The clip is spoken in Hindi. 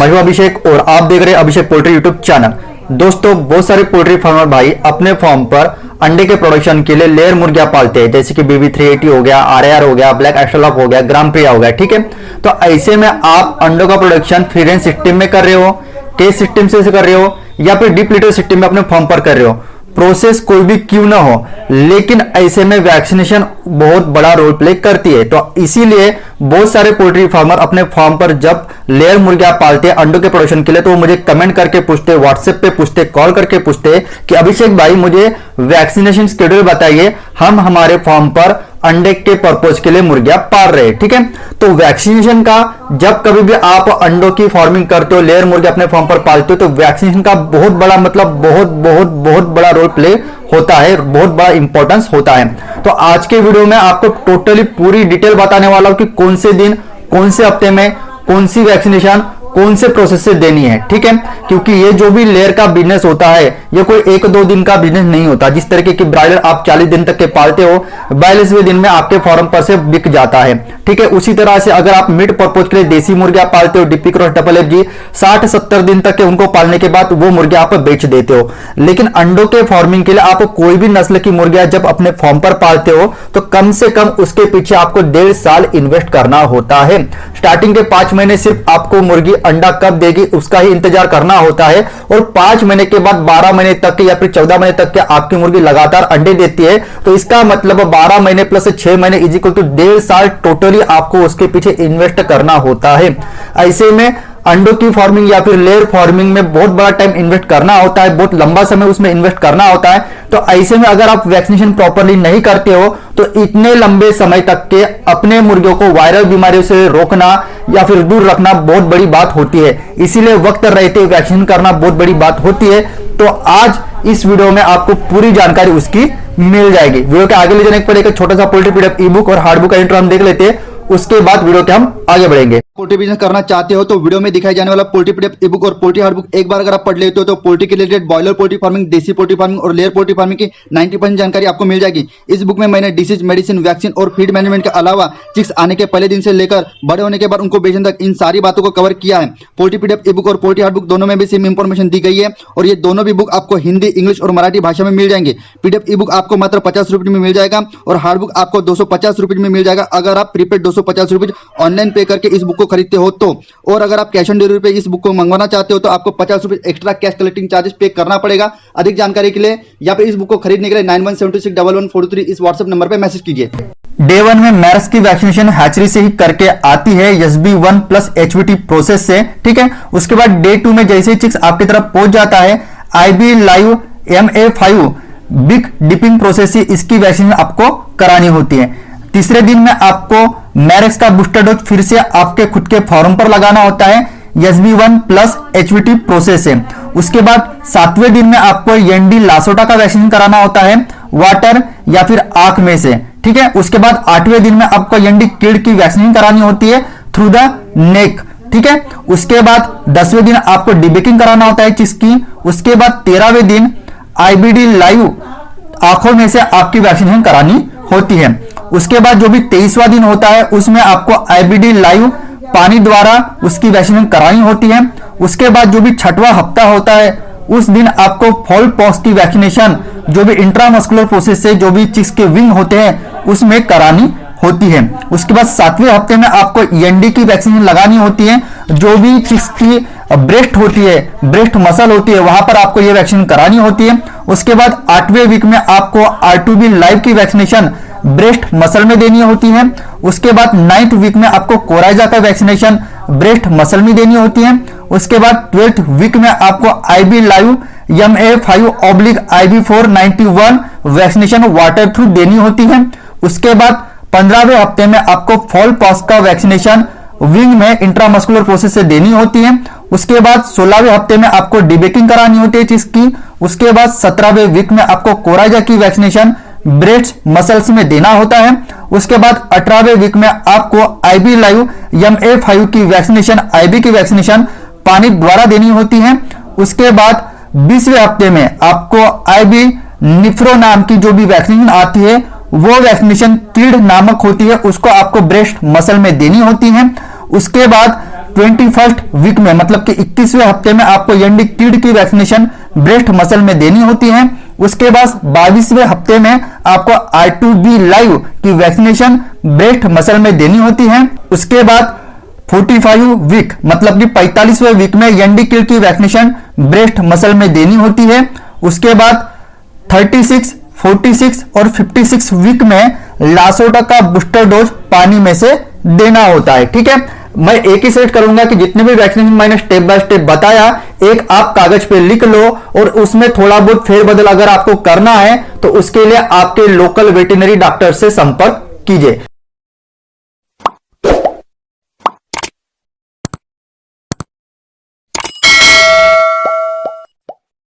मैं हूं अभिषेक और आप देख रहे हैं अभिषेक पोल्ट्री यूट्यूब चैनल। दोस्तों, बहुत सारे पोल्ट्री फार्मर भाई अपने फार्म पर अंडे के प्रोडक्शन के लिए लेयर मुर्गियां पालते हैं, जैसे कि BB380 हो गया, RAR हो गया, ब्लैक एस्ट्रोलॉप हो गया, ग्राम प्रिया हो गया। ठीक है, तो ऐसे में आप अंडों का प्रोडक्शन फ्री रेंज सिस्टम में कर रहे हो, केज सिस्टम से कर रहे हो या फिर डीप लिटर सिस्टम में अपने फार्म पर कर रहे हो, प्रोसेस कोई भी क्यों ना हो, लेकिन ऐसे में वैक्सीनेशन बहुत बड़ा रोल प्ले करती है। तो इसीलिए बहुत सारे पोल्ट्री फार्मर अपने फार्म पर जब लेयर मुर्गियां पालते हैं अंडों के प्रोडक्शन के लिए, तो वो मुझे कमेंट करके पूछते, व्हाट्सएप पे पूछते, कॉल करके पूछते कि अभिषेक भाई मुझे वैक्सीनेशन शेड्यूल बताइए, हम हमारे फार्म पर अंडे के पर्पज के लिए मुर्गियां पाल रहे हैं। ठीक है, तो वैक्सीनेशन का जब कभी भी आप अंडों की फार्मिंग करते हो, लेयर मुर्गे अपने फार्म पर पालते हो, तो वैक्सीनेशन का बहुत बड़ा मतलब बहुत बड़ा रोल प्ले होता है, बहुत बड़ा इंपॉर्टेंस होता है। तो आज के वीडियो में आपको टोटली पूरी डिटेल बताने वाला हूं कि कौन से दिन, कौन से हफ्ते में कौन सी वैक्सीनेशन कौन से प्रोसेस से देनी है। ठीक है, क्योंकि ये जो भी लेयर का बिजनेस होता है ये कोई 1-2 दिन का बिजनेस नहीं होता। जिस तरीके की ब्रायलर आप 40 दिन तक के पालते हो, 42वें दिन में आपके फार्म पर से बिक जाता है। ठीक है, उसी तरह से अगर आप मीट पर्पज के लिए देसी मुर्गियां पालते हो, डीपी क्रॉस डबल FG 60-70 दिन तक के उनको पालने के बाद वो मुर्गियां आप बेच देते हो। लेकिन अंडों के फार्मिंग के लिए आप कोई भी नस्ल की मुर्गियां जब अपने फार्म पर पालते हो तो कम से कम उसके पीछे आपको 1.5 साल इन्वेस्ट करना होता है। स्टार्टिंग के 5 महीने सिर्फ आपको मुर्गी अंडा कब देगी उसका ही इंतजार करना होता है, और 5 महीने के बाद 12 महीने तक के या फिर 14 महीने तक के आपकी मुर्गी लगातार अंडे देती है। तो इसका मतलब 12 महीने प्लस 6 महीने इज इक्वल टू 1.5 साल टोटली आपको उसके पीछे इन्वेस्ट करना होता है। ऐसे में अंडों की फार्मिंग या फिर लेयर फार्मिंग में बहुत बड़ा टाइम इन्वेस्ट करना होता है, बहुत लंबा समय उसमें इन्वेस्ट करना होता है। तो ऐसे में अगर आप वैक्सीनेशन प्रॉपर्ली नहीं करते हो तो इतने लंबे समय तक के अपने मुर्गियों को वायरल बीमारियों से रोकना या फिर दूर रखना बहुत बड़ी बात होती है। इसीलिए वक्त रहते वैक्सीन करना बहुत बड़ी बात होती है। तो आज इस वीडियो में आपको पूरी जानकारी उसकी मिल जाएगी। वीडियो के आगे ले जाने के पहले एक छोटा सा पोल्ट्री PDF ई बुक और हार्ड बुक का इंट्रो हम देख लेते हैं, उसके बाद वीडियो के हम आगे बढ़ेंगे। पोल्ट्री बिजनेस करना चाहते हो तो वीडियो में दिखाई जाने वाला पोल्ट्री PDF ई बुक और पोल्ट्री हार्ड बुक एक बार अगर आप पढ़ लेते हो तो पोल्ट्री के रिलेटेड बॉयलर पोल्ट्री फार्मिंग, देसी पोल्ट्री फार्मिंग और लेयर पोल्ट्री फार्मिंग की 90% जानकारी आपको मिल जाएगी। इस बुक में मैंने डिसीज, मेडिसिन, वैक्सीन और फीड मैनेजमेंट के अलावा चिक्स आने के पहले दिन से लेकर बड़े होने के बाद उनको बेचने तक इन सारी बातों को कवर किया है। पोल्ट्री PDF ई बुक और पोल्ट्री हार्ड बुक दोनों में भी सेम इंफॉर्मेशन दी गई है और ये दोनों भी बुक आपको हिंदी, इंग्लिश और मराठी भाषा में मिल जाएंगे। PDF ई बुक आपको मात्र 50 रुपये में मिल जाएगा और हार्ड बुक आपको 250 रुपये में मिल जाएगा अगर आप प्रीपेड 250 रुपये ऑनलाइन पे करके इस बुक को खरीदते हो तो। और अगर आप कैश ऑन डिलीवरी पे इस बुक को मंगवाना चाहते हो तो आपको 50 रुपये एक्स्ट्रा कैश कलेक्टिंग चार्जेस पे करना पड़ेगा। अधिक जानकारी के लिए या फिर इस बुक को खरीदने के लिए 91761143 इस व्हाट्सएप नंबर पे मैसेज कीजिए। डे 1 में मैर्स की वैक्सीनेशन हैचरी से ही करके आती है, SB1 प्लस HVT प्रोसेस से। ठीक है, उसके बाद डे 2 में जैसे ही चिक्स आपकी तरफ पहुंच जाता है, IB live MA5 big dipping process से इसकी वैक्सीनेशन आपको करानी होती है। तीसरे दिन में आपको मैरेक्स का बूस्टर डोज फिर से आपके खुद के फॉर्म पर लगाना होता है, SB1 प्लस HVT प्रोसेस से। उसके बाद 7वें दिन में आपको ND लासोटा का वैक्सीन कराना होता है, वाटर या फिर आंख में से। ठीक है, उसके बाद 8वें दिन में आपको ND किड की वैक्सीन करानी होती है थ्रू द नेक। ठीक है, उसके बाद 10वें दिन आपको डिबेकिंग कराना होता है चिक्स की। उसके बाद 13वें दिन IBD लाइव आंखों में से आपकी वैक्सीनेशन करानी होती है। उसके बाद जो भी 23वां दिन होता है उसमें आपको IBD लाइव पानी द्वारा उसकी वैक्सीनेशन करानी होती है। उसके बाद जो भी 6वां हफ्ता होता है उस दिन आपको फॉल पॉक्स की वैक्सीनेशन जो भी इंट्रामस्कुलर प्रोसेस से जो भी चिक्स के विंग होते हैं उसमें करानी होती है। उसके बाद 7वें हफ्ते में आपको ND की वैक्सीनेशन लगानी होती है, जो भी चिक्स की ब्रेस्ट होती है, ब्रेस्ट मसल होती है, वहां पर आपको ये वैक्सीन करानी होती है। उसके बाद 8वें वीक में आपको R2B लाइव की वैक्सीनेशन ब्रेस्ट मसल में देनी होती है। उसके बाद 9th वीक में आपको कोराइजा का वैक्सीनेशन ब्रेस्ट मसल में देनी होती है। उसके बाद 12th वीक में आपको IB live MA5/IB491 vaccination water through देनी होती है। उसके बाद 15वें हफ्ते में आपको फॉल पॉक्स का वैक्सीनेशन विंग में इंट्रामस्कुलर प्रोसेस से देनी होती है। उसके बाद 16वें हफ्ते में आपको डिबेकिंग करानी होती है चिक्स की। उसके बाद 17वें वीक में आपको कोराइजा की वैक्सीनेशन ब्रेस्ट मसल्स में देना होता है। उसके बाद 18वें वीक में आपको IB लाइव MA5 की वैक्सीनेशन, IB की वैक्सीनेशन पानी द्वारा देनी होती है। उसके बाद 20वें हफ्ते में आपको IB निफ्रो नाम की जो भी वैक्सीनेशन आती है वो वैक्सीनेशन किड नामक होती है, उसको आपको ब्रेस्ट मसल में देनी होती है। उसके बाद 21st वीक में मतलब कि 21वें हफ्ते में आपको एंडीकिड की वैक्सीनेशन ब्रेस्ट मसल में देनी होती है। उसके बाद 22वें हफ्ते में आपको I2B लाइव की वैक्सीनेशन ब्रेस्ट मसल में देनी होती है। उसके बाद 45 वीक मतलब कि 45वें वीक में एंडीकिड की वैक्सीनेशन ब्रेस्ट मसल में देनी होती है। उसके बाद 36, 46 और 56 वीक में लासोटा का बूस्टर डोज पानी में से देना होता है। ठीक है, मैं एक ही सेट करूंगा कि जितने भी वैक्सीनेशन मैंने स्टेप बाय स्टेप बताया, एक आप कागज पे लिख लो और उसमें थोड़ा बहुत फेरबदल अगर आपको करना है तो उसके लिए आपके लोकल वेटरनरी डॉक्टर से संपर्क कीजिए।